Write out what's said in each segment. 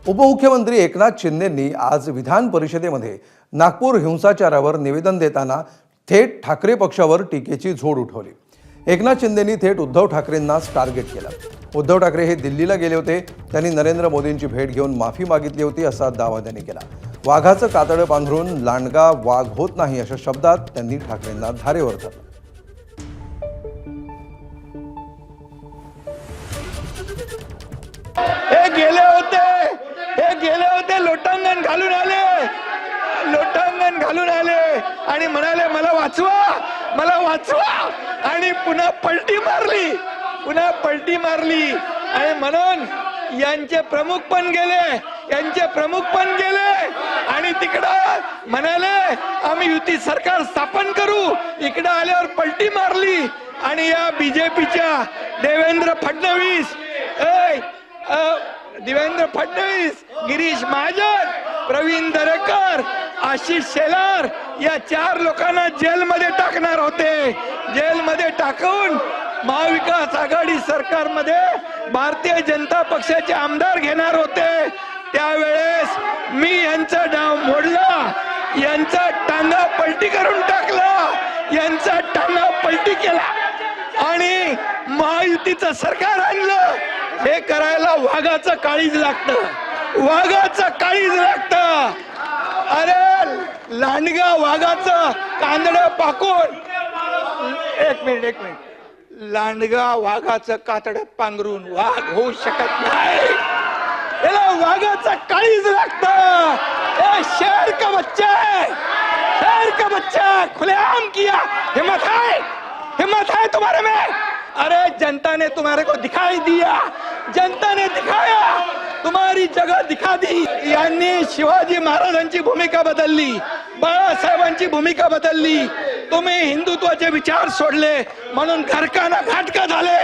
उपमुख्यमंत्री एकनाथ शिंदेंनी आज विधान परिषदेमध्ये नागपूर हिंसाचारावर निवेदन देताना थेट ठाकरे पक्षावर टीकेची झोड उठवली। एकनाथ शिंदेंनी थेट उद्धव ठाकरेंनाच टार्गेट केलं। उद्धव ठाकरे हे दिल्लीला गेले होते, त्यांनी नरेंद्र मोदींची भेट घेऊन माफी मागितली होती असा दावा त्यांनी केला। वाघाचं कातडं पांघरून लांडगा वाघ होत नाही अशा शब्दात त्यांनी ठाकरेंना धारेवर धरलं। हे गेले होते लोटांगण घालून आले आणि म्हणाले मला वाचवा आणि पुन्हा पलटी मारली आणि म्हणून यांचे प्रमुख पण गेले आणि तिकडं म्हणाले आम्ही युती सरकार स्थापन करू, इकडे आल्यावर पलटी मारली आणि या बीजेपीच्या देवेंद्र फडणवीस, गिरीश महाजन, प्रवीण दरेकर, आशिष शेलार या 4 लोकांना जेलमध्ये टाकणार होते। जेलमध्ये टाकून महाविकास आघाडी सरकारमध्ये भारतीय जनता पक्षाचे आमदार घेणार होते। त्यावेळेस मी यांचा डाव मोडला, यांचा टांगा पलटी करून टाकला, यांचा टांगा पलटी केला आणि महायुतीचं सरकार आणलं। हे करायला वाघाचं काळीज लागतं। अरे लांडगा वाघाचं कातडं पाकून एक मिनिट लांडगा वाघाचं कातडं पांघरून वाघ होऊ शकत नाही। याला वाघाचं काळीज लागतं। शेर का बच्चा खुलेआम किया, हिम्मत है तुम्हारे में। अरे जनता ने तुम्हारे को दिखाई दिया, जनता ने दिखाया, तुम्हारी जगह दिखा दी। यांनी शिवाजी महाराजांची भूमिका बदलली, बाळासाहेबांची भूमिका बदलली, तुम्ही हिंदुत्वाचे विचार सोडले म्हणून घरकाना घाटका झाले,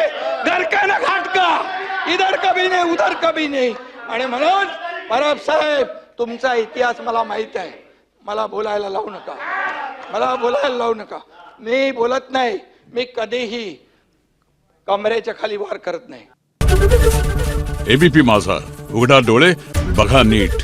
इधर कभी नाही उधर कभी नाही। आणि म्हणून परब साहेब तुमचा इतिहास मला माहित आहे, मला बोलायला लावू नका। मी बोलत नाही, मी कधीही कमरेच्या खाली वार करत नाही। एबीपी माझा, उघडा डोळे बघा नीट।